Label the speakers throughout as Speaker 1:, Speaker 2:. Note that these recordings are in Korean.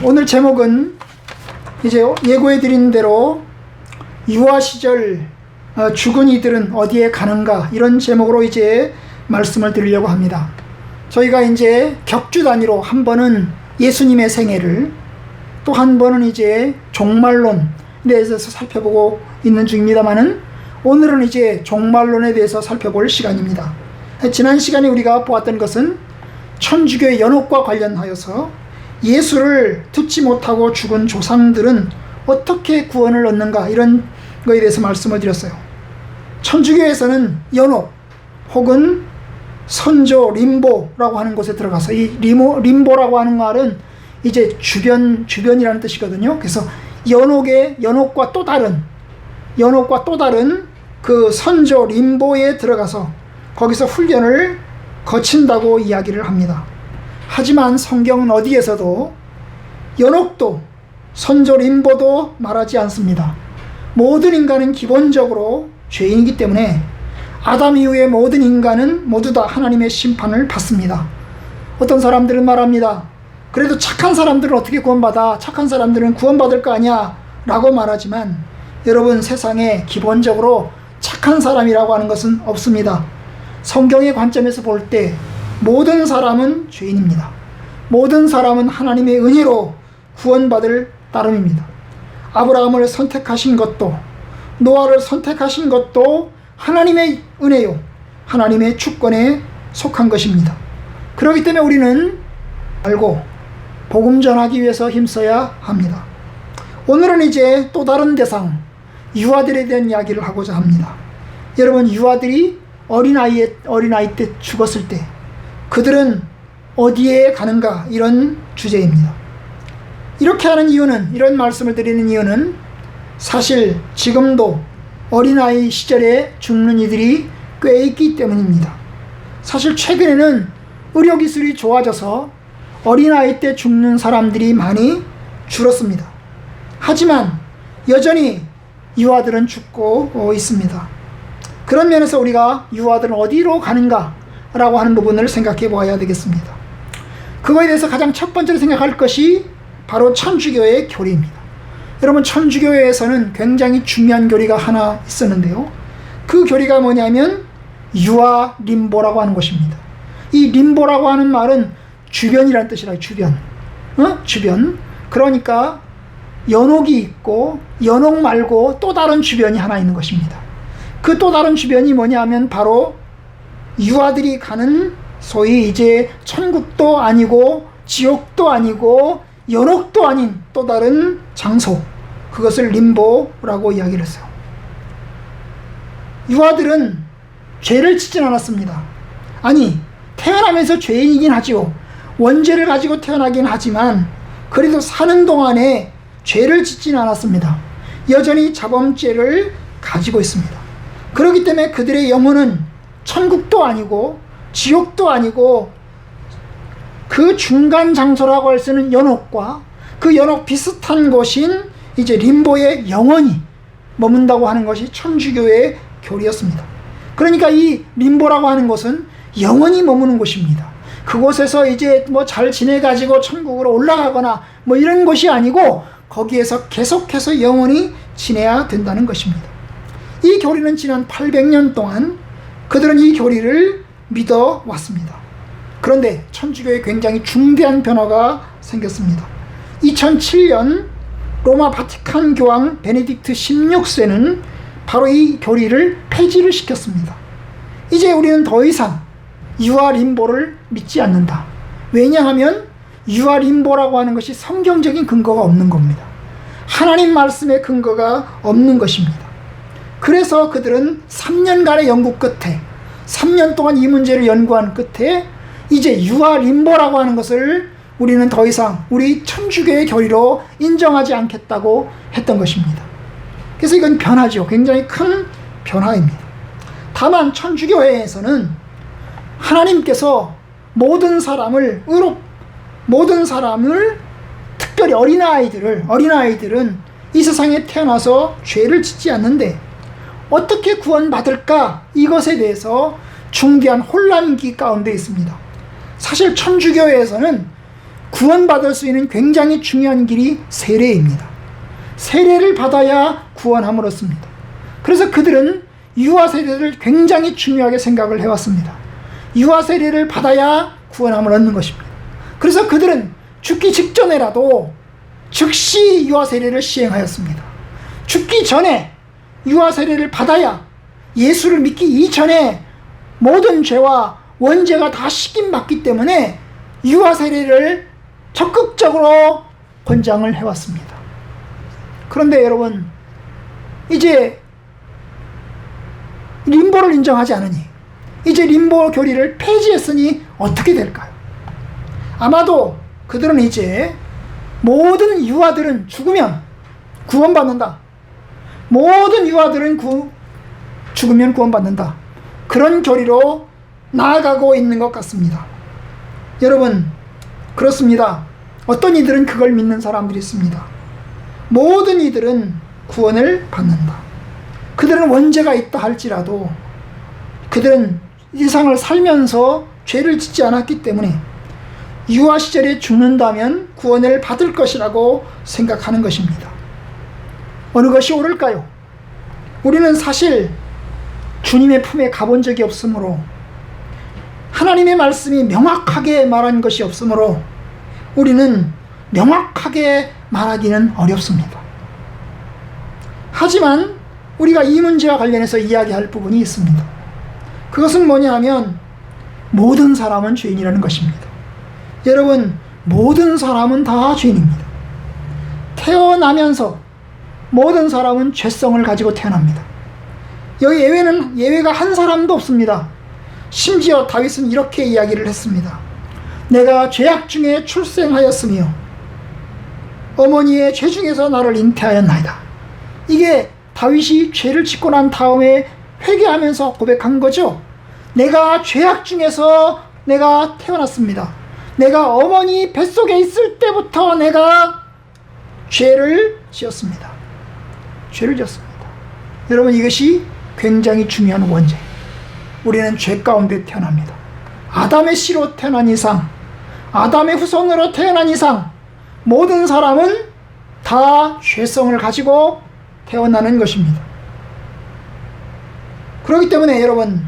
Speaker 1: 오늘 제목은 이제 예고해드린 대로 유아 시절 죽은 이들은 어디에 가는가, 이런 제목으로 이제 말씀을 드리려고 합니다. 저희가 이제 격주 단위로 한 번은 예수님의 생애를, 또 한 번은 이제 종말론에 대해서 살펴보고 있는 중입니다만은, 오늘은 이제 종말론에 대해서 살펴볼 시간입니다. 지난 시간에 우리가 보았던 것은 천주교의 연옥과 관련하여서 예수를 듣지 못하고 죽은 조상들은 어떻게 구원을 얻는가, 이런 것에 대해서 말씀을 드렸어요. 천주교에서는 연옥 혹은 선조 림보라고 하는 곳에 들어가서, 이 림보라고 하는 말은 이제 주변이라는 뜻이거든요. 그래서 연옥과 또 다른 그 선조 림보에 들어가서 거기서 훈련을 거친다고 이야기를 합니다. 하지만 성경은 어디에서도 연옥도 선조 림보도 말하지 않습니다. 모든 인간은 기본적으로 죄인이기 때문에 아담 이후의 모든 인간은 모두 다 하나님의 심판을 받습니다. 어떤 사람들은 말합니다. 그래도 착한 사람들은 어떻게 구원받아? 착한 사람들은 구원받을 거 아니야? 라고 말하지만, 여러분, 세상에 기본적으로 착한 사람이라고 하는 것은 없습니다. 성경의 관점에서 볼 때 모든 사람은 죄인입니다. 모든 사람은 하나님의 은혜로 구원받을 따름입니다. 아브라함을 선택하신 것도, 노아를 선택하신 것도 하나님의 은혜요, 하나님의 주권에 속한 것입니다. 그렇기 때문에 우리는 알고 복음 전하기 위해서 힘써야 합니다. 오늘은 이제 또 다른 대상, 유아들에 대한 이야기를 하고자 합니다. 여러분, 유아들이 어린아이 때 죽었을 때 그들은 어디에 가는가, 이런 주제입니다. 이렇게 하는 이유는, 이런 말씀을 드리는 이유는 사실 지금도 어린아이 시절에 죽는 이들이 꽤 있기 때문입니다. 사실 최근에는 의료기술이 좋아져서 어린아이 때 죽는 사람들이 많이 줄었습니다. 하지만 여전히 유아들은 죽고 있습니다. 그런 면에서 우리가 유아들은 어디로 가는가 라고 하는 부분을 생각해 보아야 되겠습니다. 그거에 대해서 가장 첫 번째로 생각할 것이 바로 천주교의 교리입니다. 여러분, 천주교에서는 굉장히 중요한 교리가 하나 있었는데요. 그 교리가 뭐냐면 유아 림보라고 하는 것입니다. 이 림보라고 하는 말은 주변이라는 뜻이라요. 주변. 그러니까 연옥이 있고 연옥 말고 또 다른 주변이 하나 있는 것입니다. 그 또 다른 주변이 뭐냐 하면 바로 유아들이 가는 소위 이제 천국도 아니고 지옥도 아니고 연옥도 아닌 또 다른 장소, 그것을 림보라고 이야기를 했어요. 유아들은 죄를 짓진 않았습니다. 아니, 태어나면서 죄인이긴 하지요. 원죄를 가지고 태어나긴 하지만 그래도 사는 동안에 죄를 짓진 않았습니다. 여전히 자범죄를 가지고 있습니다. 그렇기 때문에 그들의 영혼은 천국도 아니고 지옥도 아니고 그 중간 장소라고 할 수 있는 연옥과 그 연옥 비슷한 곳인 이제 림보에 영원히 머문다고 하는 것이 천주교의 교리였습니다. 그러니까 이 림보라고 하는 곳은 영원히 머무는 곳입니다. 그곳에서 이제 뭐 잘 지내가지고 천국으로 올라가거나 뭐 이런 것이 아니고 거기에서 계속해서 영원히 지내야 된다는 것입니다. 이 교리는 지난 800년 동안 그들은 이 교리를 믿어왔습니다. 그런데 천주교에 굉장히 중대한 변화가 생겼습니다. 2007년 로마 바티칸 교황 베네딕트 16세는 바로 이 교리를 폐지를 시켰습니다. 이제 우리는 더 이상 유아 림보를 믿지 않는다. 왜냐하면 유아 림보라고 하는 것이 성경적인 근거가 없는 겁니다. 하나님 말씀의 근거가 없는 것입니다. 그래서 그들은 3년간의 연구 끝에, 3년 동안 이 문제를 연구한 끝에 이제 유아 림보라고 하는 것을 우리는 더 이상 우리 천주교의 교리로 인정하지 않겠다고 했던 것입니다. 그래서 이건 변화죠. 굉장히 큰 변화입니다. 다만 천주교회에서는 하나님께서 모든 사람을 특별히 어린아이들은 이 세상에 태어나서 죄를 짓지 않는데 어떻게 구원받을까? 이것에 대해서 중대한 혼란기 가운데 있습니다. 사실 천주교회에서는 구원받을 수 있는 굉장히 중요한 길이 세례입니다. 세례를 받아야 구원함을 얻습니다. 그래서 그들은 유아 세례를 굉장히 중요하게 생각을 해왔습니다. 유아 세례를 받아야 구원함을 얻는 것입니다. 그래서 그들은 죽기 직전에라도 즉시 유아 세례를 시행하였습니다. 죽기 전에 유아 세례를 받아야 예수를 믿기 이전에 모든 죄와 원죄가 다 씻김받기 때문에 유아 세례를 적극적으로 권장을 해왔습니다. 그런데 여러분, 이제 림보를 인정하지 않으니, 이제 림보 교리를 폐지했으니 어떻게 될까요? 아마도 그들은 이제 모든 유아들은 죽으면 구원받는다, 모든 유아들은 죽으면 구원받는다, 그런 교리로 나아가고 있는 것 같습니다. 여러분, 그렇습니다. 어떤 이들은 그걸 믿는 사람들이 있습니다. 모든 이들은 구원을 받는다. 그들은 원죄가 있다 할지라도 그들은 일상을 살면서 죄를 짓지 않았기 때문에 유아 시절에 죽는다면 구원을 받을 것이라고 생각하는 것입니다. 어느 것이 옳을까요? 우리는 사실 주님의 품에 가본 적이 없으므로, 하나님의 말씀이 명확하게 말한 것이 없으므로 우리는 명확하게 말하기는 어렵습니다. 하지만 우리가 이 문제와 관련해서 이야기할 부분이 있습니다. 그것은 뭐냐 하면 모든 사람은 죄인이라는 것입니다. 여러분, 모든 사람은 다 죄인입니다. 태어나면서 모든 사람은 죄성을 가지고 태어납니다. 여기 예외가 한 사람도 없습니다. 심지어 다윗은 이렇게 이야기를 했습니다. 내가 죄악 중에 출생하였으며 어머니의 죄 중에서 나를 잉태하였나이다. 이게 다윗이 죄를 짓고 난 다음에 회개하면서 고백한 거죠. 내가 죄악 중에서 내가 태어났습니다. 내가 어머니 뱃속에 있을 때부터 내가 죄를 지었습니다. 죄를 지었습니다. 여러분, 이것이 굉장히 중요한 원죄. 우리는 죄 가운데 태어납니다. 아담의 씨로 태어난 이상, 아담의 후손으로 태어난 이상 모든 사람은 다 죄성을 가지고 태어나는 것입니다. 그렇기 때문에 여러분,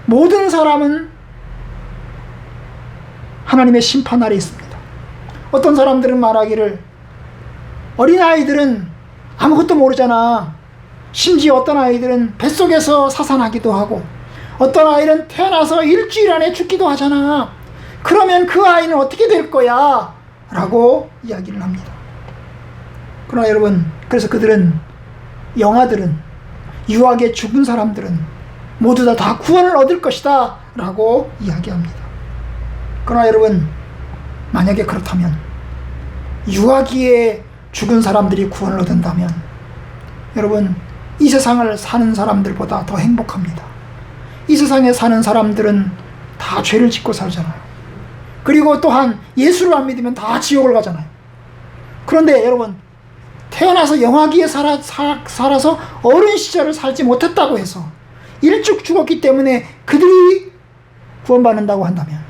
Speaker 1: 모든 사람은 하나님의 심판 아래 있습니다. 어떤 사람들은 말하기를 어린아이들은 아무것도 모르잖아. 심지어 어떤 아이들은 뱃속에서 사산하기도 하고 어떤 아이는 태어나서 일주일 안에 죽기도 하잖아. 그러면 그 아이는 어떻게 될 거야? 라고 이야기를 합니다. 그러나 여러분, 그래서 그들은, 영아들은, 유아에 죽은 사람들은 모두 다 구원을 얻을 것이다 라고 이야기합니다. 그러나 여러분, 만약에 그렇다면 유아기에 죽은 사람들이 구원을 얻는다면 여러분, 이 세상을 사는 사람들보다 더 행복합니다. 이 세상에 사는 사람들은 다 죄를 짓고 살잖아요. 그리고 또한 예수를 안 믿으면 다 지옥을 가잖아요. 그런데 여러분, 태어나서 영아기에 살아서 어린 시절을 살지 못했다고 해서 일찍 죽었기 때문에 그들이 구원받는다고 한다면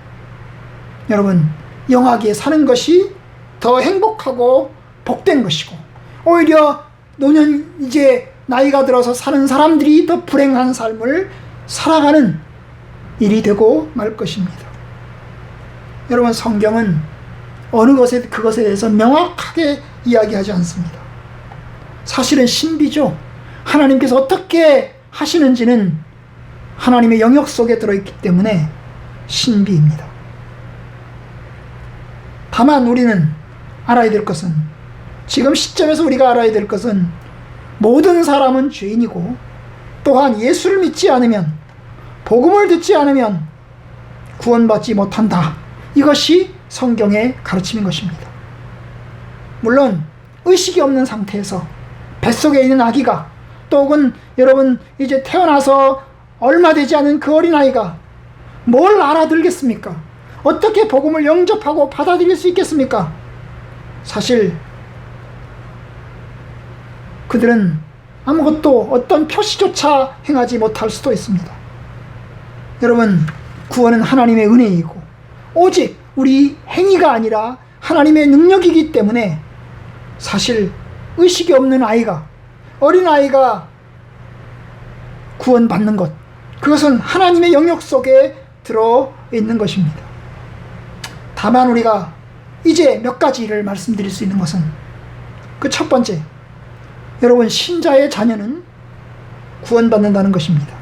Speaker 1: 여러분, 영아기에 사는 것이 더 행복하고 복된 것이고, 오히려 노년 이제 나이가 들어서 사는 사람들이 더 불행한 삶을 살아가는 일이 되고 말 것입니다. 여러분, 성경은 어느 것에 그것에 대해서 명확하게 이야기하지 않습니다. 사실은 신비죠. 하나님께서 어떻게 하시는지는 하나님의 영역 속에 들어있기 때문에 신비입니다. 다만 우리는 알아야 될 것은, 지금 시점에서 우리가 알아야 될 것은 모든 사람은 죄인이고, 또한 예수를 믿지 않으면, 복음을 듣지 않으면 구원받지 못한다. 이것이 성경의 가르침인 것입니다. 물론 의식이 없는 상태에서 뱃속에 있는 아기가, 또 혹은 여러분 이제 태어나서 얼마 되지 않은 그 어린아이가 뭘 알아들겠습니까? 어떻게 복음을 영접하고 받아들일 수 있겠습니까? 사실 그들은 아무것도 어떤 표시조차 행하지 못할 수도 있습니다. 여러분, 구원은 하나님의 은혜이고 오직 우리 행위가 아니라 하나님의 능력이기 때문에 사실 의식이 없는 아이가, 어린아이가 구원받는 것, 그것은 하나님의 영역 속에 들어있는 것입니다. 다만 우리가 이제 몇 가지를 말씀드릴 수 있는 것은, 그 첫 번째, 여러분, 신자의 자녀는 구원받는다는 것입니다.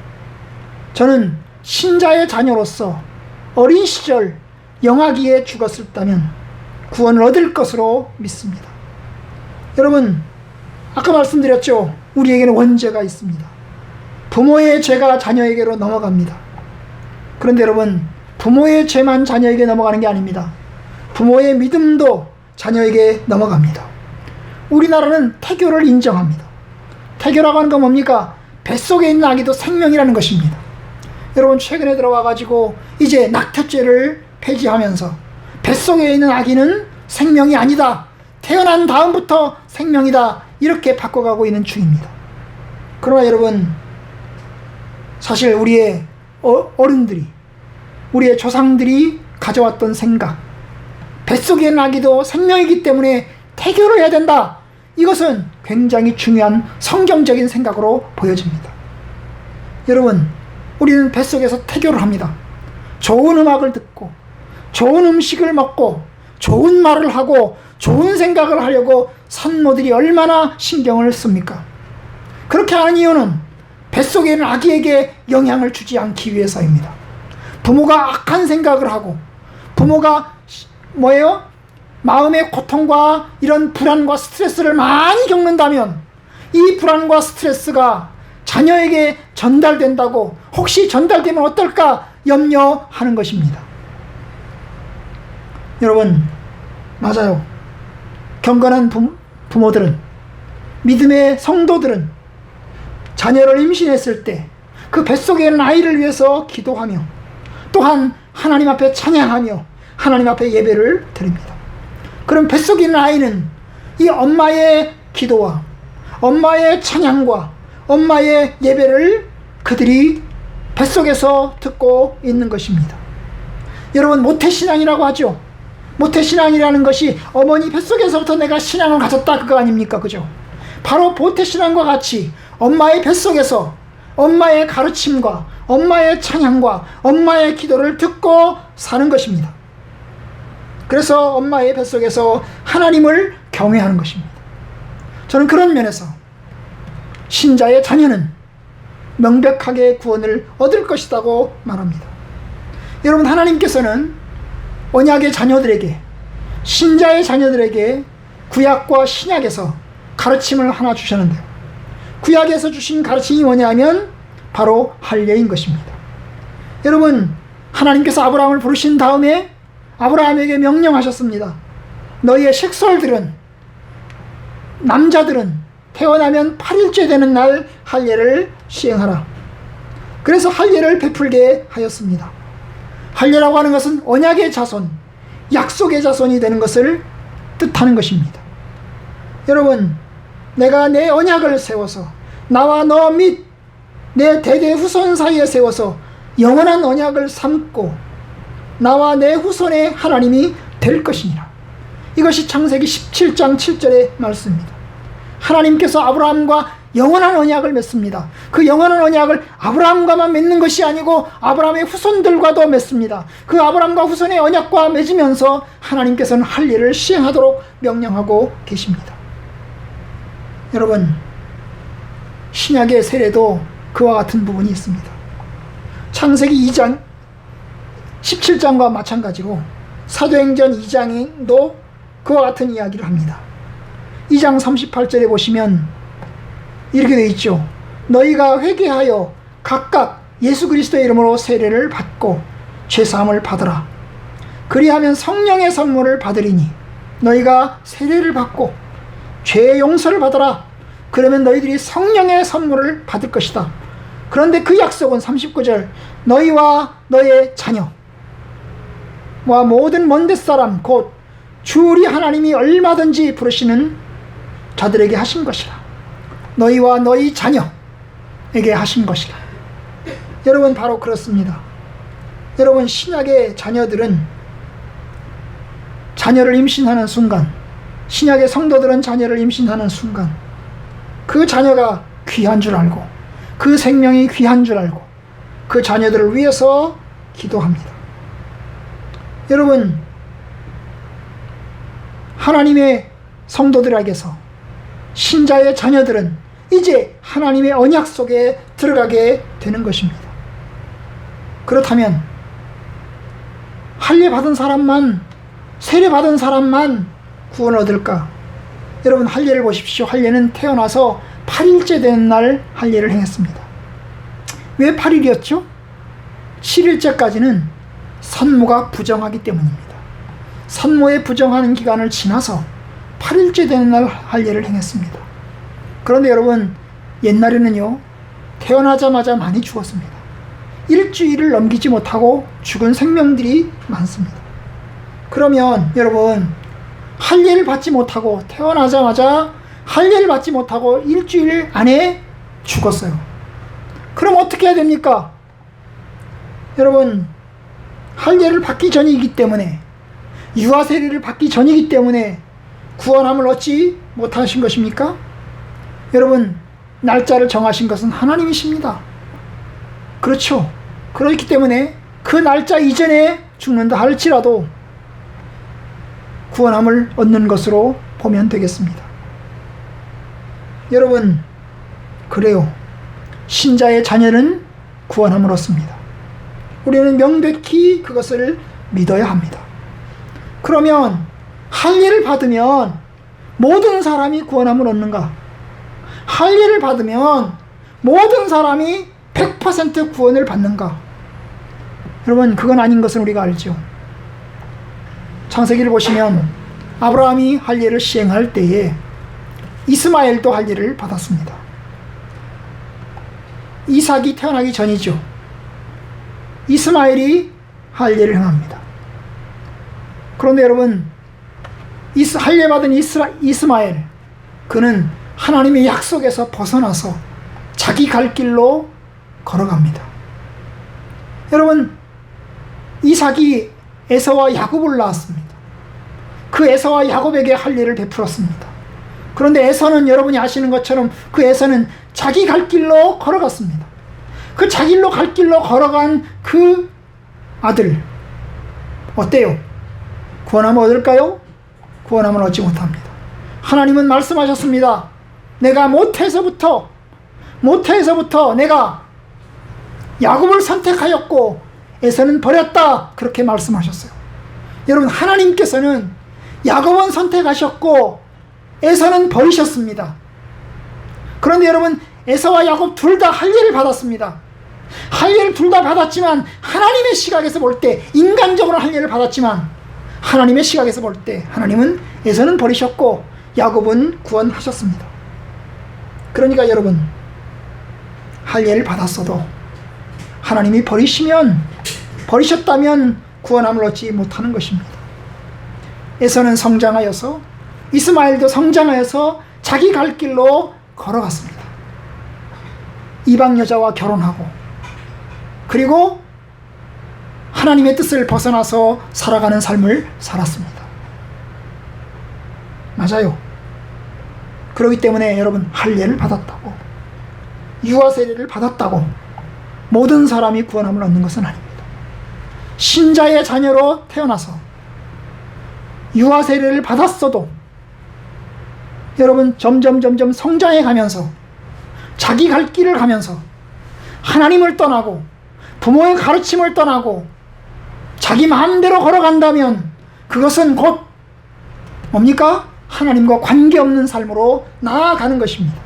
Speaker 1: 저는 신자의 자녀로서 어린 시절 영아기에 죽었었다면 구원을 얻을 것으로 믿습니다. 여러분, 아까 말씀드렸죠. 우리에게는 원죄가 있습니다. 부모의 죄가 자녀에게로 넘어갑니다. 그런데 여러분, 부모의 죄만 자녀에게 넘어가는 게 아닙니다. 부모의 믿음도 자녀에게 넘어갑니다. 우리나라는 태교를 인정합니다. 태교라고 하는 건 뭡니까? 뱃속에 있는 아기도 생명이라는 것입니다. 여러분, 최근에 들어와가지고 이제 낙태죄를 폐지하면서 뱃속에 있는 아기는 생명이 아니다, 태어난 다음부터 생명이다, 이렇게 바꿔가고 있는 중입니다. 그러나 여러분, 사실 우리의 어른들이, 우리의 조상들이 가져왔던 생각, 뱃속에 있는 아기도 생명이기 때문에 태교를 해야 된다, 이것은 굉장히 중요한 성경적인 생각으로 보여집니다. 여러분, 우리는 뱃속에서 태교를 합니다. 좋은 음악을 듣고, 좋은 음식을 먹고, 좋은 말을 하고, 좋은 생각을 하려고 산모들이 얼마나 신경을 씁니까? 그렇게 하는 이유는 뱃속에 있는 아기에게 영향을 주지 않기 위해서입니다. 부모가 악한 생각을 하고, 부모가 마음의 고통과 이런 불안과 스트레스를 많이 겪는다면 이 불안과 스트레스가 자녀에게 전달된다고, 혹시 전달되면 어떨까 염려하는 것입니다. 여러분, 맞아요. 경건한 부모들은, 믿음의 성도들은 자녀를 임신했을 때 그 뱃속에 있는 아이를 위해서 기도하며, 또한 하나님 앞에 찬양하며 하나님 앞에 예배를 드립니다. 그럼 뱃속에 있는 아이는 이 엄마의 기도와 엄마의 찬양과 엄마의 예배를 그들이 뱃속에서 듣고 있는 것입니다. 여러분, 모태신앙이라고 하죠. 모태신앙이라는 것이 어머니 뱃속에서부터 내가 신앙을 가졌다, 그거 아닙니까? 그죠? 바로 모태신앙과 같이 엄마의 뱃속에서 엄마의 가르침과 엄마의 찬양과 엄마의 기도를 듣고 사는 것입니다. 그래서 엄마의 뱃속에서 하나님을 경외하는 것입니다. 저는 그런 면에서 신자의 자녀는 명백하게 구원을 얻을 것이라고 말합니다. 여러분, 하나님께서는 언약의 자녀들에게, 신자의 자녀들에게 구약과 신약에서 가르침을 하나 주셨는데요. 구약에서 주신 가르침이 뭐냐면 바로 할례인 것입니다. 여러분, 하나님께서 아브라함을 부르신 다음에 아브라함에게 명령하셨습니다. 너희의 식솔들은, 남자들은 태어나면 8일째 되는 날 할례를 시행하라. 그래서 할례를 베풀게 하였습니다. 할례라고 하는 것은 언약의 자손, 약속의 자손이 되는 것을 뜻하는 것입니다. 여러분, 내가 내 언약을 세워서 나와 너 및 내 대대 후손 사이에 세워서 영원한 언약을 삼고 나와 내 후손의 하나님이 될 것이니라. 이것이 창세기 17장 7절의 말씀입니다. 하나님께서 아브라함과 영원한 언약을 맺습니다. 그 영원한 언약을 아브라함과만 맺는 것이 아니고 아브라함의 후손들과도 맺습니다. 그 아브라함과 후손의 언약과 맺으면서 하나님께서는 할례를 시행하도록 명령하고 계십니다. 여러분, 신약의 세례도 그와 같은 부분이 있습니다. 창세기 2장 17장과 마찬가지로 사도행전 2장도 그와 같은 이야기를 합니다. 2장 38절에 보시면 이렇게 되어 있죠. 너희가 회개하여 각각 예수 그리스도의 이름으로 세례를 받고 죄사함을 받으라. 그리하면 성령의 선물을 받으리니 너희가 세례를 받고 죄의 용서를 받으라. 그러면 너희들이 성령의 선물을 받을 것이다. 그런데 그 약속은 39절, 너희와 너의 자녀와 모든 먼 데사람 곧 주 우리 하나님이 얼마든지 부르시는 자들에게 하신 것이라. 너희와 너희 자녀에게 하신 것이라. 여러분, 바로 그렇습니다. 여러분, 신약의 자녀들은 자녀를 임신하는 순간, 신약의 성도들은 자녀를 임신하는 순간 그 자녀가 귀한 줄 알고, 그 생명이 귀한 줄 알고 그 자녀들을 위해서 기도합니다. 여러분, 하나님의 성도들에게서 신자의 자녀들은 이제 하나님의 언약 속에 들어가게 되는 것입니다. 그렇다면 할례 받은 사람만, 세례 받은 사람만 구원을 얻을까? 여러분, 할례를 보십시오. 할례는 태어나서 8일째 되는 날 할례를 행했습니다. 왜 8일이었죠? 7일째까지는 산모가 부정하기 때문입니다. 산모의 부정하는 기간을 지나서 8일째 되는 날 할례를 행했습니다. 그런데 여러분, 옛날에는요, 태어나자마자 많이 죽었습니다. 일주일을 넘기지 못하고 죽은 생명들이 많습니다. 그러면 여러분, 할례를 받지 못하고, 태어나자마자 할례를 받지 못하고 일주일 안에 죽었어요. 그럼 어떻게 해야 됩니까? 여러분, 할례를 받기 전이기 때문에, 유아 세례를 받기 전이기 때문에 구원함을 얻지 못하신 것입니까? 여러분, 날짜를 정하신 것은 하나님이십니다. 그렇죠. 그렇기 때문에 그 날짜 이전에 죽는다 할지라도 구원함을 얻는 것으로 보면 되겠습니다. 여러분, 그래요. 신자의 자녀는 구원함을 얻습니다. 우리는 명백히 그것을 믿어야 합니다. 그러면 할례를 받으면 모든 사람이 구원함을 얻는가? 할례를 받으면 모든 사람이 100% 구원을 받는가? 여러분, 그건 아닌 것은 우리가 알죠. 창세기를 보시면 아브라함이 할례를 시행할 때에 이스마엘도 할례를 받았습니다. 이삭이 태어나기 전이죠. 이스마엘이 할례를 행합니다. 그런데 여러분, 할례 받은 이스마엘, 그는 하나님의 약속에서 벗어나서 자기 갈 길로 걸어갑니다. 여러분, 이삭이 에서와 야곱을 낳았습니다. 그 에서와 야곱에게 할례를 베풀었습니다. 그런데 에서는 여러분이 아시는 것처럼 그 에서는 자기 갈 길로 걸어갔습니다. 그 자기 길로 갈 길로 걸어간 그 아들, 어때요? 구원함을 얻을까요? 구원함을 얻지 못합니다. 하나님은 말씀하셨습니다. 내가 모태에서부터 내가 야곱을 선택하였고 에서는 버렸다, 그렇게 말씀하셨어요. 여러분, 하나님께서는 야곱은 선택하셨고 에서는 버리셨습니다. 그런데 여러분, 에서와 야곱 둘 다 할례를 받았습니다. 할례를 둘 다 받았지만 하나님의 시각에서 볼 때, 인간적으로 할례를 받았지만 하나님의 시각에서 볼 때 하나님은 에서는 버리셨고 야곱은 구원하셨습니다. 그러니까 여러분, 할례를 받았어도 하나님이 버리셨다면 구원함을 얻지 못하는 것입니다. 에서는 성장하여서, 이스마엘도 성장하여서 자기 갈 길로 걸어갔습니다. 이방 여자와 결혼하고, 그리고 하나님의 뜻을 벗어나서 살아가는 삶을 살았습니다. 맞아요. 그렇기 때문에 여러분, 할례를 받았다고, 유아 세례를 받았다고 모든 사람이 구원함을 얻는 것은 아닙니다. 신자의 자녀로 태어나서 유아 세례를 받았어도 여러분, 점점 성장해 가면서 자기 갈 길을 가면서 하나님을 떠나고 부모의 가르침을 떠나고 자기 마음대로 걸어간다면 그것은 곧 뭡니까? 하나님과 관계없는 삶으로 나아가는 것입니다.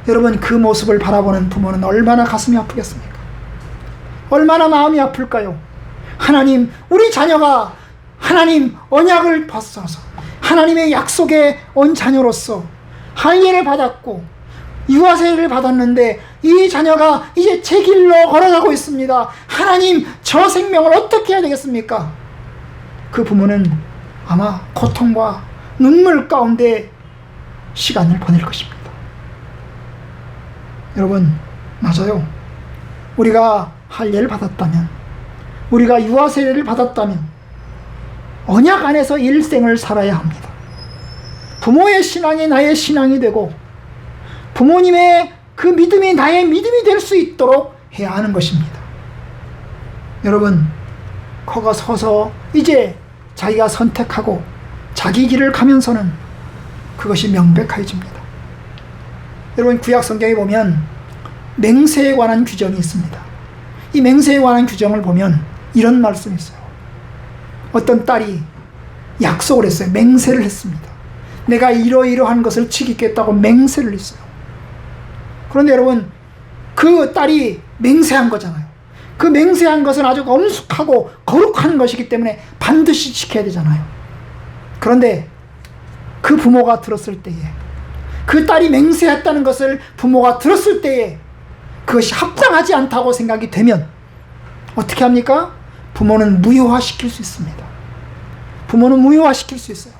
Speaker 1: 여러분, 그 모습을 바라보는 부모는 얼마나 가슴이 아프겠습니까? 얼마나 마음이 아플까요? 하나님, 우리 자녀가 하나님 언약을 벗어서 하나님의 약속에 온 자녀로서 할례를 받았고 유아 세례를 받았는데 이 자녀가 이제 제 길로 걸어가고 있습니다. 하나님, 저 생명을 어떻게 해야 되겠습니까? 그 부모는 아마 고통과 눈물 가운데 시간을 보낼 것입니다. 여러분, 맞아요. 우리가 할례를 받았다면, 우리가 유아 세례를 받았다면 언약 안에서 일생을 살아야 합니다. 부모의 신앙이 나의 신앙이 되고 부모님의 그 믿음이 나의 믿음이 될 수 있도록 해야 하는 것입니다. 여러분, 거기 서서 이제 자기가 선택하고 자기 길을 가면서는 그것이 명백해집니다. 여러분, 구약 성경에 보면 맹세에 관한 규정이 있습니다. 이 맹세에 관한 규정을 보면 이런 말씀이 있어요. 어떤 딸이 약속을 했어요. 맹세를 했습니다. 내가 이러이러한 것을 지키겠다고 맹세를 했어요. 그런데 여러분, 그 딸이 맹세한 거잖아요. 그 맹세한 것은 아주 엄숙하고 거룩한 것이기 때문에 반드시 지켜야 되잖아요. 그런데 그 부모가 들었을 때에, 그 딸이 맹세했다는 것을 부모가 들었을 때에 그것이 합당하지 않다고 생각이 되면 어떻게 합니까? 부모는 무효화시킬 수 있습니다. 부모는 무효화시킬 수 있어요.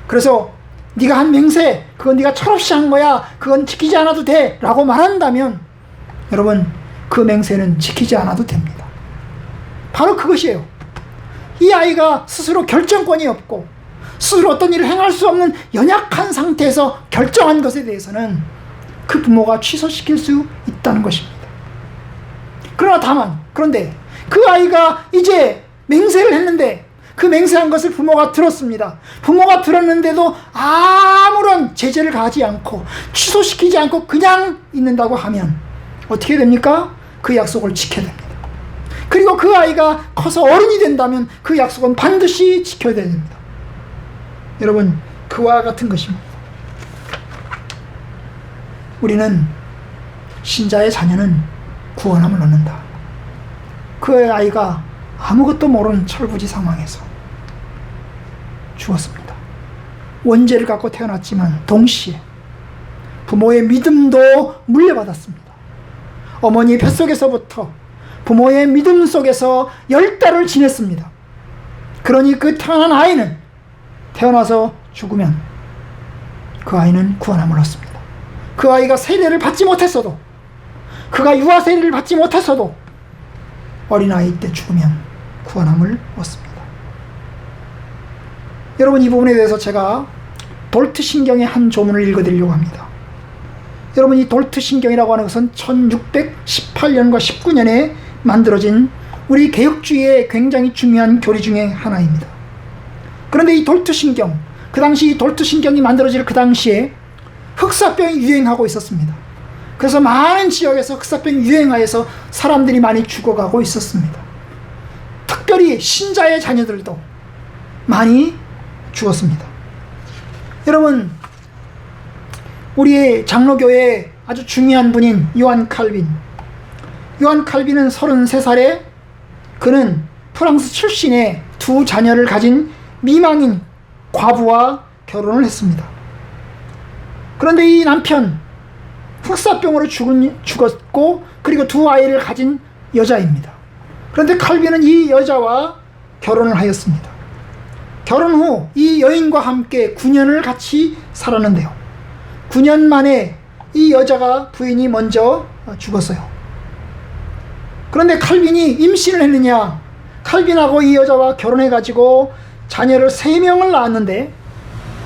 Speaker 1: 그래서 네가 한 맹세, 그건 네가 철없이 한 거야, 그건 지키지 않아도 돼 라고 말한다면 여러분, 그 맹세는 지키지 않아도 됩니다. 바로 그것이에요. 이 아이가 스스로 결정권이 없고 스스로 어떤 일을 행할 수 없는 연약한 상태에서 결정한 것에 대해서는 그 부모가 취소시킬 수 있다는 것입니다. 그런데 그 아이가 이제 맹세를 했는데 그 맹세한 것을 부모가 들었습니다. 부모가 들었는데도 아무런 제재를 가하지 않고 취소시키지 않고 그냥 있는다고 하면 어떻게 됩니까? 그 약속을 지켜야 됩니다. 그리고 그 아이가 커서 어른이 된다면 그 약속은 반드시 지켜야 됩니다. 여러분, 그와 같은 것입니다. 우리는 신자의 자녀는 구원함을 얻는다. 그 아이가 아무것도 모르는 철부지 상황에서 죽었습니다. 원죄를 갖고 태어났지만 동시에 부모의 믿음도 물려받았습니다. 어머니 뱃속에서부터 부모의 믿음 속에서 10달을 지냈습니다. 그러니 그 태어난 아이는 태어나서 죽으면 그 아이는 구원함을 얻습니다. 그 아이가 세례를 받지 못했어도, 그가 유아 세례를 받지 못했어도 어린아이 때 죽으면 구원함을 얻습니다. 여러분, 이 부분에 대해서 제가 돌트 신경의 한 조문을 읽어드리려고 합니다. 여러분, 이 돌트 신경이라고 하는 것은 1618년과 19년에 만들어진 우리 개혁주의의 굉장히 중요한 교리 중에 하나입니다. 그런데 이 돌트 신경, 그 당시 돌트 신경이 만들어질 그 당시에 흑사병이 유행하고 있었습니다. 그래서 많은 지역에서 흑사병이 유행하여서 사람들이 많이 죽어가고 있었습니다. 특별히 신자의 자녀들도 많이 죽었습니다. 여러분, 우리 장로교회의 아주 중요한 분인 요한 칼빈은 33살에 그는 프랑스 출신의 두 자녀를 가진 미망인 과부와 결혼을 했습니다. 그런데 이 남편 흑사병으로 죽었고 그리고 두 아이를 가진 여자입니다. 그런데 칼빈은 이 여자와 결혼을 하였습니다. 결혼 후 이 여인과 함께 9년을 같이 살았는데요, 9년 만에 이 여자가 부인이 먼저 죽었어요. 그런데 칼빈이 임신을 했느냐? 칼빈하고 이 여자와 결혼해가지고 자녀를 3명을 낳았는데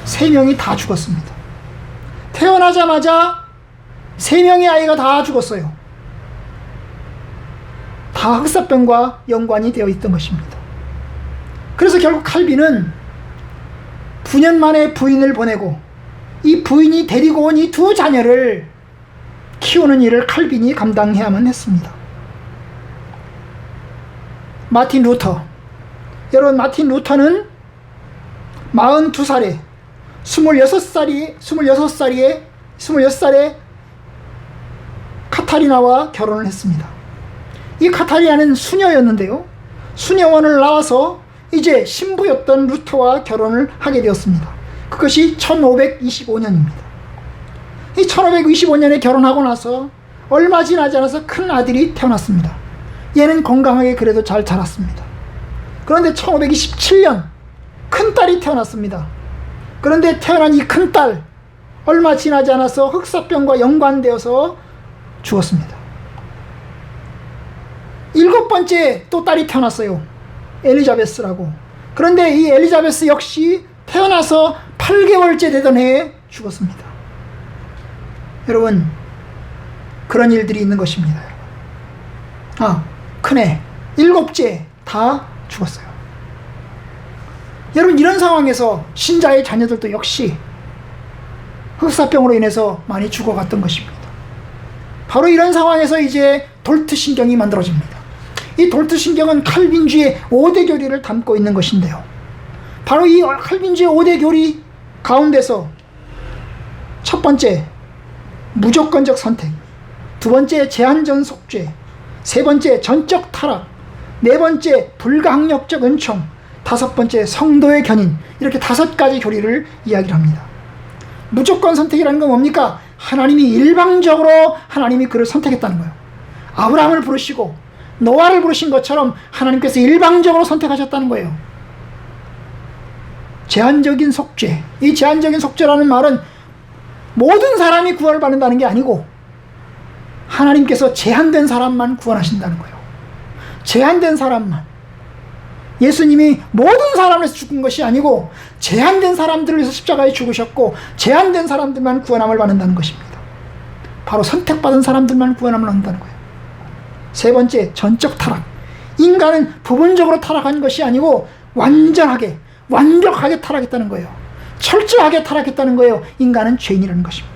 Speaker 1: 3명이 다 죽었습니다. 태어나자마자 3명의 아이가 다 죽었어요. 다 흑사병과 연관이 되어 있던 것입니다. 그래서 결국 칼빈은 9년 만에 부인을 보내고 이 부인이 데리고 온 이 두 자녀를 키우는 일을 칼빈이 감당해야만 했습니다. 마틴 루터, 여러분, 마틴 루터는 42살에 26살에 카타리나와 결혼을 했습니다. 이 카타리나는 수녀였는데요, 수녀원을 나와서 이제 신부였던 루터와 결혼을 하게 되었습니다. 그것이 1525년입니다. 이 1525년에 결혼하고 나서 얼마 지나지 않아서 큰 아들이 태어났습니다. 얘는 건강하게 그래도 잘 자랐습니다. 그런데 1527년 큰 딸이 태어났습니다. 그런데 태어난 이 큰 딸 얼마 지나지 않아서 흑사병과 연관되어서 죽었습니다. 7번째 또 딸이 태어났어요. 엘리자베스라고. 그런데 이 엘리자베스 역시 태어나서 8개월째 되던 해에 죽었습니다. 여러분, 그런 일들이 있는 것입니다. 큰애 7째 다 죽었어요. 여러분, 이런 상황에서 신자의 자녀들도 역시 흑사병으로 인해서 많이 죽어갔던 것입니다. 바로 이런 상황에서 이제 돌트신경이 만들어집니다. 이 돌트신경은 칼빈주의 5대 교리를 담고 있는 것인데요. 바로 이 칼빈주의 5대 교리 가운데서 첫 번째, 무조건적 선택, 두 번째, 제한적 속죄, 세 번째, 전적 타락, 네 번째, 불가항력적 은총, 다섯 번째, 성도의 견인, 이렇게 5가지 교리를 이야기를 합니다. 무조건 선택이라는 건 뭡니까? 하나님이 일방적으로 하나님이 그를 선택했다는 거예요. 아브라함을 부르시고 노아를 부르신 것처럼 하나님께서 일방적으로 선택하셨다는 거예요. 제한적인 속죄, 이 제한적인 속죄라는 말은 모든 사람이 구원을 받는다는 게 아니고 하나님께서 제한된 사람만 구원하신다는 거예요. 제한된 사람만. 예수님이 모든 사람을 위해서 죽은 것이 아니고 제한된 사람들을 위해서 십자가에 죽으셨고 제한된 사람들만 구원함을 받는다는 것입니다. 바로 선택받은 사람들만 구원함을 받는다는 거예요. 세 번째, 전적 타락. 인간은 부분적으로 타락한 것이 아니고 완전하게, 완벽하게 타락했다는 거예요. 철저하게 타락했다는 거예요. 인간은 죄인이라는 것입니다.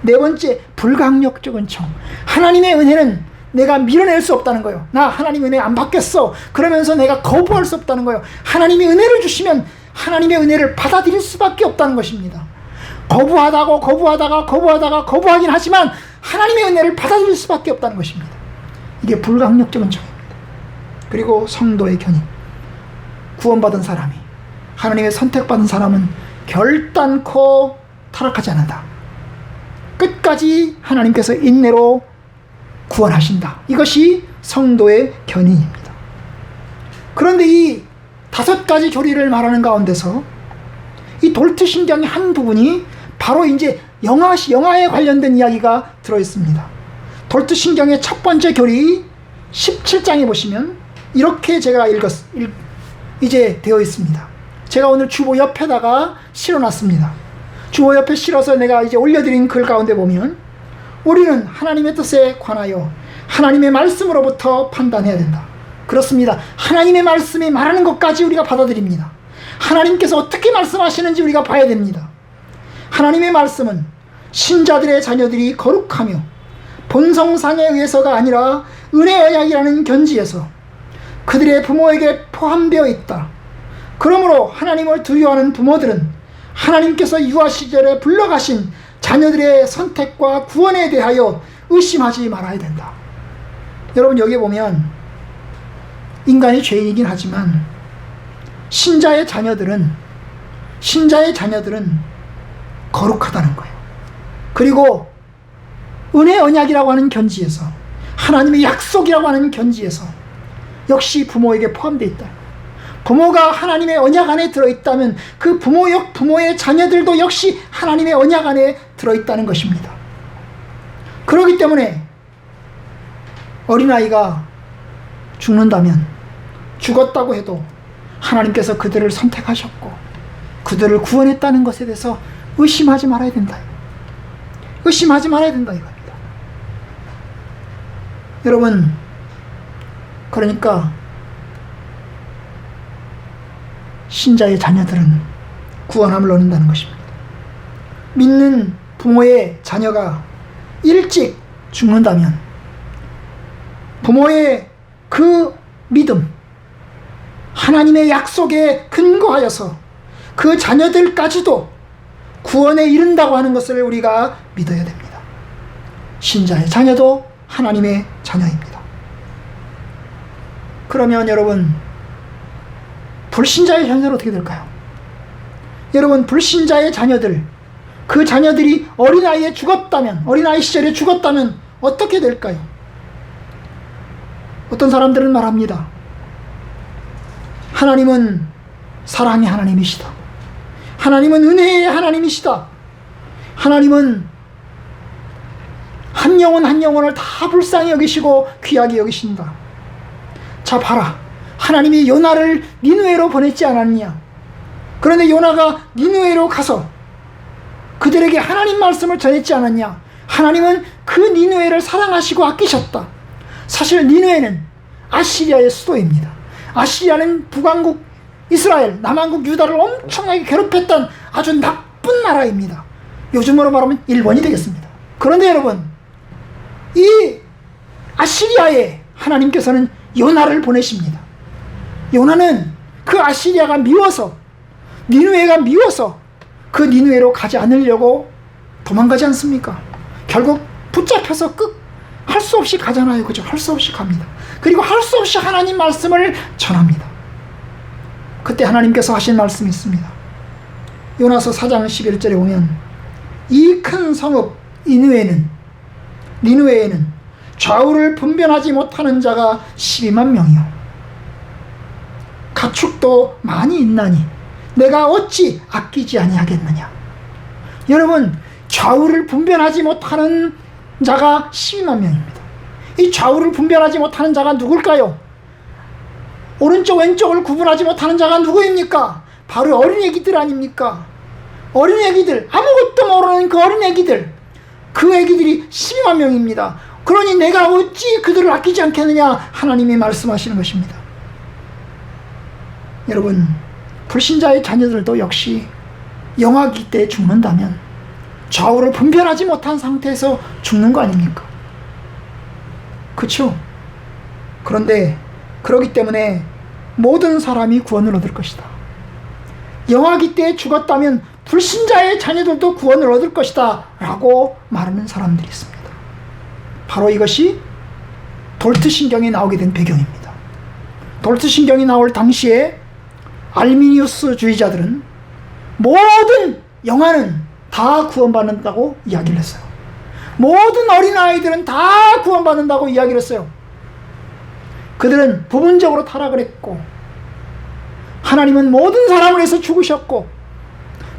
Speaker 1: 네 번째, 불가항력적 은총. 하나님의 은혜는 내가 밀어낼 수 없다는 거예요. 나 하나님 은혜 안 받겠어. 그러면서 내가 거부할 수 없다는 거예요. 하나님이 은혜를 주시면 하나님의 은혜를 받아들일 수밖에 없다는 것입니다. 거부하긴 하지만 하나님의 은혜를 받아들일 수밖에 없다는 것입니다. 이게 불가항력적 은총입니다. 그리고 성도의 견인. 구원받은 사람이, 하나님의 선택받은 사람은 결단코 타락하지 않는다. 끝까지 하나님께서 인내로 구원하신다. 이것이 성도의 견인입니다. 그런데 이 5가지 교리를 말하는 가운데서 이 돌트신경의 한 부분이 바로 이제 영아에 관련된 이야기가 들어있습니다. 돌트신경의 첫 번째 교리 17장에 보시면 이렇게 제가 이제 되어 있습니다. 제가 오늘 주보 옆에다가 실어놨습니다. 주보 옆에 실어서 내가 이제 올려드린 글 가운데 보면 우리는 하나님의 뜻에 관하여 하나님의 말씀으로부터 판단해야 된다. 그렇습니다. 하나님의 말씀이 말하는 것까지 우리가 받아들입니다. 하나님께서 어떻게 말씀하시는지 우리가 봐야 됩니다. 하나님의 말씀은 신자들의 자녀들이 거룩하며 본성상에 의해서가 아니라 은혜의 언약이라는 견지에서 그들의 부모에게 포함되어 있다. 그러므로 하나님을 두려워하는 부모들은 하나님께서 유아 시절에 불러가신 자녀들의 선택과 구원에 대하여 의심하지 말아야 된다. 여러분, 여기 보면 인간이 죄인이긴 하지만 신자의 자녀들은 거룩하다는 거예요. 그리고 은혜 언약이라고 하는 견지에서, 하나님의 약속이라고 하는 견지에서 역시 부모에게 포함되어 있다. 부모가 하나님의 언약 안에 들어있다면 그 부모의 자녀들도 역시 하나님의 언약 안에 들어있다는 것입니다. 그렇기 때문에 어린아이가 죽는다면, 죽었다고 해도 하나님께서 그들을 선택하셨고 그들을 구원했다는 것에 대해서 의심하지 말아야 된다. 의심하지 말아야 된다 이겁니다. 여러분, 그러니까 신자의 자녀들은 구원함을 얻는다는 것입니다. 믿는 부모의 자녀가 일찍 죽는다면 부모의 그 믿음, 하나님의 약속에 근거하여서 그 자녀들까지도 구원에 이른다고 하는 것을 우리가 믿어야 됩니다. 신자의 자녀도 하나님의 자녀입니다. 그러면 여러분, 불신자의 자녀는 어떻게 될까요? 여러분, 불신자의 자녀들, 그 자녀들이 어린아이에 죽었다면, 어린아이 시절에 죽었다면 어떻게 될까요? 어떤 사람들은 말합니다. 하나님은 사랑의 하나님이시다. 하나님은 은혜의 하나님이시다. 하나님은 한 영혼 한 영혼을 다 불쌍히 여기시고 귀하게 여기신다. 자, 봐라. 하나님이 요나를 니느웨로 보냈지 않았느냐. 그런데 요나가 니느웨로 가서 그들에게 하나님 말씀을 전했지 않았냐. 하나님은 그 니느웨를 사랑하시고 아끼셨다. 사실 니느웨는 아시리아의 수도입니다. 아시리아는 북왕국 이스라엘, 남왕국 유다를 엄청나게 괴롭혔던 아주 나쁜 나라입니다. 요즘으로 말하면 일본이 되겠습니다. 그런데 여러분, 이 아시리아에 하나님께서는 요나를 보내십니다. 요나는 그 아시리아가 미워서, 니느웨가 미워서 그 니느웨로 가지 않으려고 도망가지 않습니까? 결국 붙잡혀서 할 수 없이 가잖아요. 그죠? 할 수 없이 갑니다. 그리고 할 수 없이 하나님 말씀을 전합니다. 그때 하나님께서 하신 말씀이 있습니다. 요나서 4장 11절에 보면 이 큰 성읍 니느웨에는 좌우를 분별하지 못하는 자가 12만 명이요 가축도 많이 있나니 내가 어찌 아끼지 아니하겠느냐. 여러분, 좌우를 분별하지 못하는 자가 12만 명입니다. 이 좌우를 분별하지 못하는 자가 누굴까요? 오른쪽 왼쪽을 구분하지 못하는 자가 누구입니까? 바로 어린애기들 아닙니까? 어린애기들, 아무것도 모르는 그 어린애기들, 그 애기들이 12만 명입니다. 그러니 내가 어찌 그들을 아끼지 않겠느냐. 하나님이 말씀하시는 것입니다. 여러분, 불신자의 자녀들도 역시 영아기 때 죽는다면 좌우를 분별하지 못한 상태에서 죽는 거 아닙니까? 그렇죠? 그런데 그렇기 때문에 모든 사람이 구원을 얻을 것이다. 영아기 때 죽었다면 불신자의 자녀들도 구원을 얻을 것이다 라고 말하는 사람들이 있습니다. 바로 이것이 돌트신경이 나오게 된 배경입니다. 돌트신경이 나올 당시에 알미니우스주의자들은 모든 영아는 다 구원받는다고 이야기를 했어요. 모든 어린아이들은 다 구원받는다고 이야기를 했어요. 그들은 부분적으로 타락을 했고 하나님은 모든 사람을 위해서 죽으셨고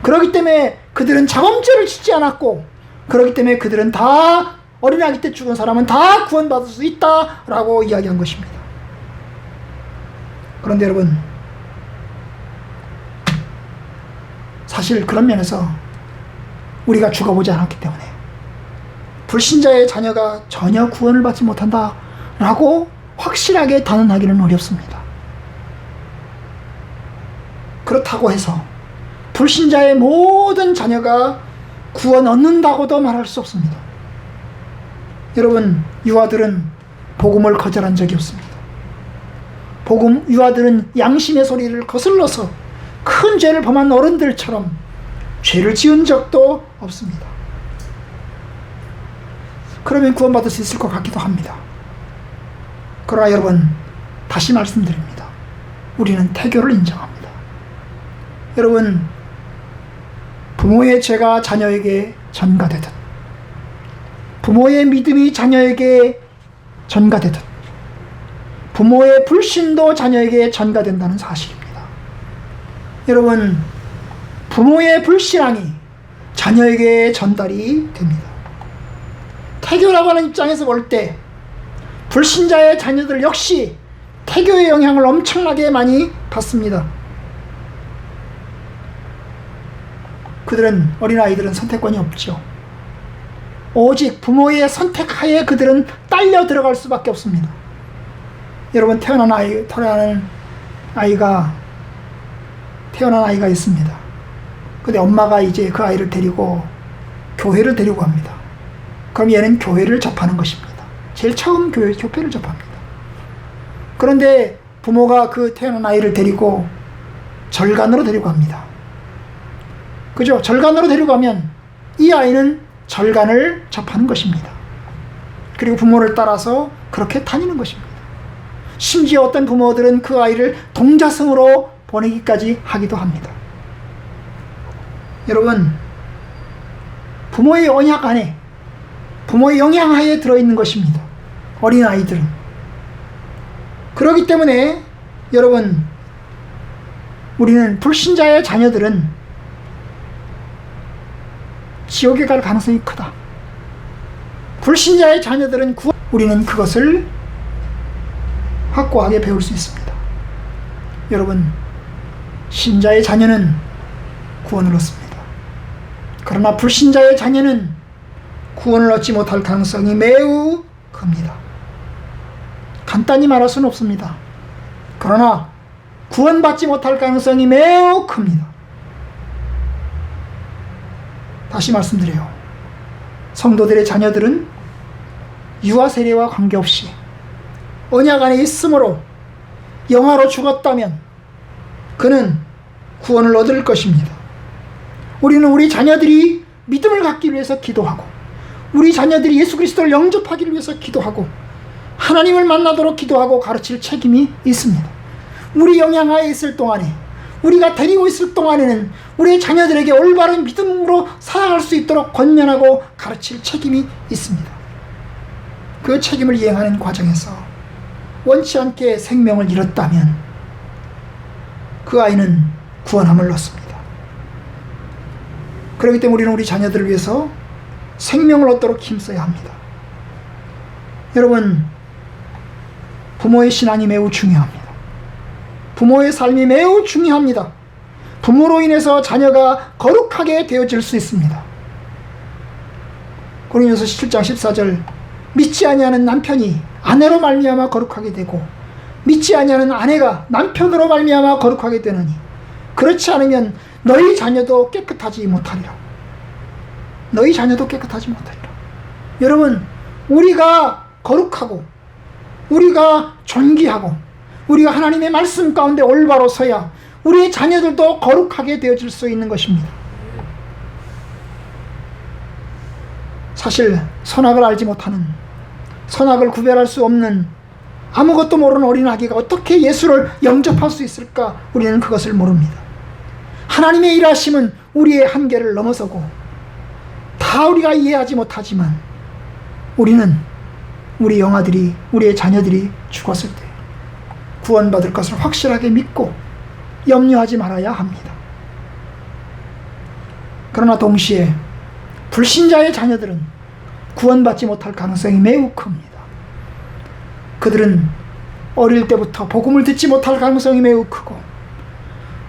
Speaker 1: 그렇기 때문에 그들은 자범죄를 짓지 않았고 그렇기 때문에 그들은 다 어린아기 때 죽은 사람은 다 구원받을 수 있다라고 이야기한 것입니다. 그런데 여러분, 사실 그런 면에서 우리가 죽어보지 않았기 때문에 불신자의 자녀가 전혀 구원을 받지 못한다라고 확실하게 단언하기는 어렵습니다. 그렇다고 해서 불신자의 모든 자녀가 구원 얻는다고도 말할 수 없습니다. 여러분, 유아들은 복음을 거절한 적이 없습니다. 유아들은 양심의 소리를 거슬러서 큰 죄를 범한 어른들처럼 죄를 지은 적도 없습니다. 그러면 구원받을 수 있을 것 같기도 합니다. 그러나 여러분, 다시 말씀드립니다. 우리는 태교를 인정합니다. 여러분, 부모의 죄가 자녀에게 전가되듯 부모의 믿음이 자녀에게 전가되듯 부모의 불신도 자녀에게 전가된다는 사실입니다. 여러분, 부모의 불신앙이 자녀에게 전달이 됩니다. 태교라고 하는 입장에서 볼 때 불신자의 자녀들 역시 태교의 영향을 엄청나게 많이 받습니다. 그들은, 어린아이들은 선택권이 없죠. 오직 부모의 선택하에 그들은 딸려 들어갈 수밖에 없습니다. 여러분, 태어난 아이가 있습니다. 근데 엄마가 이제 그 아이를 데리고 교회를 데리고 갑니다. 그럼 얘는 교회를 접하는 것입니다. 제일 처음 교회를 접합니다. 그런데 부모가 그 태어난 아이를 데리고 절간으로 데리고 갑니다. 그죠? 절간으로 데리고 가면 이 아이는 절간을 접하는 것입니다. 그리고 부모를 따라서 그렇게 다니는 것입니다. 심지어 어떤 부모들은 그 아이를 동자승으로 보내기까지 하기도 합니다. 여러분, 부모의 언약 안에, 부모의 영향하에 들어있는 것입니다. 어린아이들은. 그렇기 때문에 여러분, 우리는 불신자의 자녀들은 지옥에 갈 가능성이 크다. 불신자의 자녀들은 우리는 그것을 확고하게 배울 수 있습니다. 여러분, 신자의 자녀는 구원을 얻습니다. 그러나 불신자의 자녀는 구원을 얻지 못할 가능성이 매우 큽니다. 간단히 말할 수는 없습니다. 그러나 구원받지 못할 가능성이 매우 큽니다. 다시 말씀드려요. 성도들의 자녀들은 유아 세례와 관계없이 언약 안에 있으므로 영화로 죽었다면 그는 구원을 얻을 것입니다. 우리는 우리 자녀들이 믿음을 갖기 위해서 기도하고, 우리 자녀들이 예수 그리스도를 영접하기 위해서 기도하고, 하나님을 만나도록 기도하고 가르칠 책임이 있습니다. 우리 영향하에 있을 동안에, 우리가 데리고 있을 동안에는 우리의 자녀들에게 올바른 믿음으로 살아갈 수 있도록 권면하고 가르칠 책임이 있습니다. 그 책임을 이행하는 과정에서 원치 않게 생명을 잃었다면 그 아이는 구원함을 얻습니다. 그렇기 때문에 우리는 우리 자녀들을 위해서 생명을 얻도록 힘써야 합니다. 여러분, 부모의 신앙이 매우 중요합니다. 부모의 삶이 매우 중요합니다. 부모로 인해서 자녀가 거룩하게 되어질 수 있습니다. 고린도서 7장 14절, 믿지 아니하는 남편이 아내로 말미암아 거룩하게 되고 믿지 아니하는 아내가 남편으로 말미암아 거룩하게 되느니 그렇지 않으면 너희 자녀도 깨끗하지 못하리라. 너희 자녀도 깨끗하지 못하리라. 여러분, 우리가 거룩하고 우리가 존귀하고 우리가 하나님의 말씀 가운데 올바로 서야 우리의 자녀들도 거룩하게 되어질 수 있는 것입니다. 사실 선악을 알지 못하는, 선악을 구별할 수 없는 아무것도 모르는 어린아기가 어떻게 예수를 영접할 수 있을까? 우리는 그것을 모릅니다. 하나님의 일하심은 우리의 한계를 넘어서고 다 우리가 이해하지 못하지만 우리는 우리 영아들이, 우리의 자녀들이 죽었을 때 구원받을 것을 확실하게 믿고 염려하지 말아야 합니다. 그러나 동시에 불신자의 자녀들은 구원받지 못할 가능성이 매우 큽니다. 그들은 어릴 때부터 복음을 듣지 못할 가능성이 매우 크고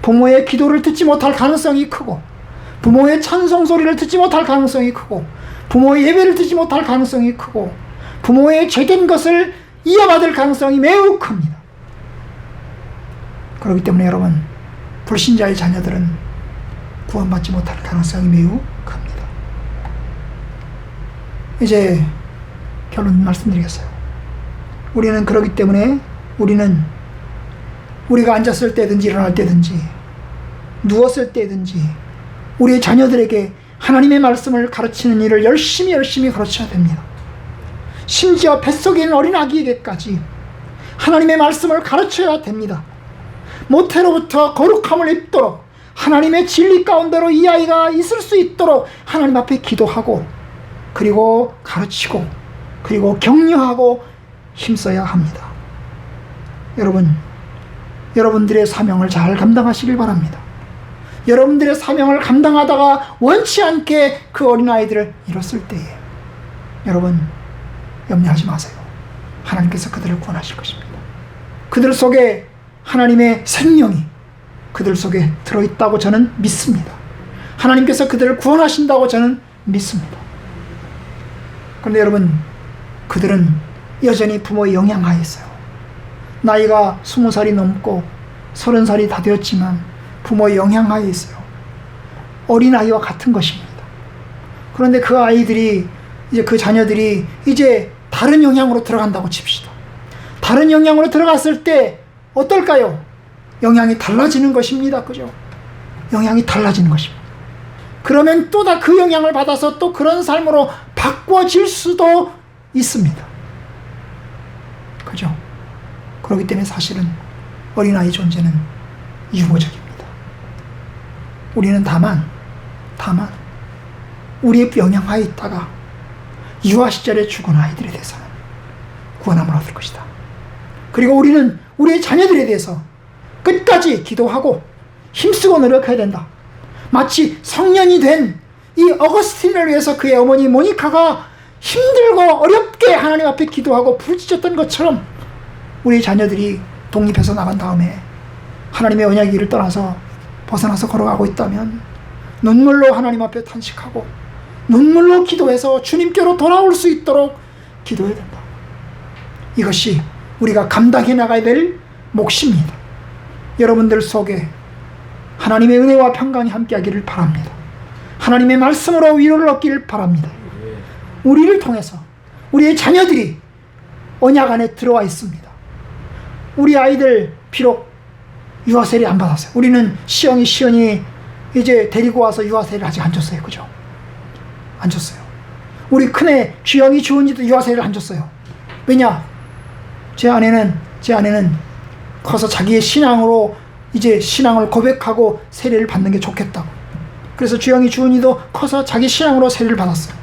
Speaker 1: 부모의 기도를 듣지 못할 가능성이 크고 부모의 찬송 소리를 듣지 못할 가능성이 크고 부모의 예배를 듣지 못할 가능성이 크고 부모의 죄된 것을 이어받을 가능성이 매우 큽니다. 그렇기 때문에 여러분, 불신자의 자녀들은 구원받지 못할 가능성이 매우 큽니다. 이제 결론 말씀드리겠어요. 우리는 그렇기 때문에 우리가 앉았을 때든지 일어날 때든지 누웠을 때든지 우리의 자녀들에게 하나님의 말씀을 가르치는 일을 열심히 가르쳐야 됩니다. 심지어 뱃속에 있는 어린 아기에게까지 하나님의 말씀을 가르쳐야 됩니다. 모태로부터 거룩함을 입도록 하나님의 진리 가운데로 이 아이가 있을 수 있도록 하나님 앞에 기도하고 그리고 가르치고 그리고 격려하고 힘써야 합니다. 여러분들의 사명을 잘 감당하시길 바랍니다. 여러분들의 사명을 감당하다가 원치 않게 그 어린아이들을 잃었을 때에 여러분 염려하지 마세요. 하나님께서 그들을 구원하실 것입니다. 그들 속에 하나님의 생명이 그들 속에 들어있다고 저는 믿습니다. 하나님께서 그들을 구원하신다고 저는 믿습니다. 그런데 여러분, 그들은 여전히 부모의 영향하에 있어요. 나이가 20살이 넘고 30살이 다 되었지만 부모의 영향하에 있어요. 어린아이와 같은 것입니다. 그런데 그 아이들이 이제 그 자녀들이 이제 다른 영향으로 들어간다고 칩시다. 다른 영향으로 들어갔을 때 어떨까요? 영향이 달라지는 것입니다. 그죠? 영향이 달라지는 것입니다. 그러면 또 다 그 영향을 받아서 또 그런 삶으로 바꿔질 수도 있습니다. 그죠? 그렇기 때문에 사실은 어린아이 존재는 유보적입니다. 우리는 다만 우리의 영향하에 있다가 유아 시절에 죽은 아이들에 대해서는 구원함을 얻을 것이다. 그리고 우리는 우리의 자녀들에 대해서 끝까지 기도하고 힘쓰고 노력해야 된다. 마치 성년이 된 이 어거스틴을 위해서 그의 어머니 모니카가 힘들고 어렵게 하나님 앞에 기도하고 부르짖었던 것처럼 우리 자녀들이 독립해서 나간 다음에 하나님의 언약의 길을 떠나서 벗어나서 걸어가고 있다면 눈물로 하나님 앞에 탄식하고 눈물로 기도해서 주님께로 돌아올 수 있도록 기도해야 된다. 이것이 우리가 감당해 나가야 될 몫입니다. 여러분들 속에 하나님의 은혜와 평강이 함께하기를 바랍니다. 하나님의 말씀으로 위로를 얻기를 바랍니다. 우리를 통해서 우리의 자녀들이 언약 안에 들어와 있습니다. 우리 아이들 비록 유아세례 안 받았어요. 우리는 시연이 이제 데리고 와서 유아세례를 아직 안 줬어요. 그죠? 안 줬어요. 우리 큰애 주영이 주은이도 유아세례를 안 줬어요. 왜냐? 제 아내는 커서 자기의 신앙으로 이제 신앙을 고백하고 세례를 받는 게 좋겠다고. 그래서 주영이 주은이도 커서 자기 신앙으로 세례를 받았어요.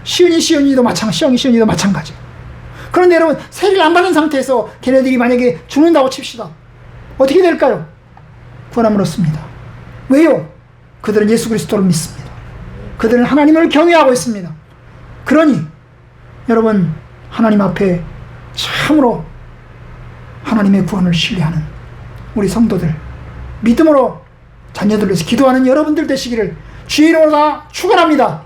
Speaker 1: 시연이도 마찬가지. 그런데 여러분, 세례를 안 받은 상태에서 걔네들이 만약에 죽는다고 칩시다. 어떻게 될까요? 구원함을 얻습니다. 왜요? 그들은 예수 그리스도를 믿습니다. 그들은 하나님을 경외하고 있습니다. 그러니 여러분, 하나님 앞에 참으로 하나님의 구원을 신뢰하는 우리 성도들, 믿음으로 자녀들을 위해서 기도하는 여러분들 되시기를 주의 이름으로 다 축원합니다.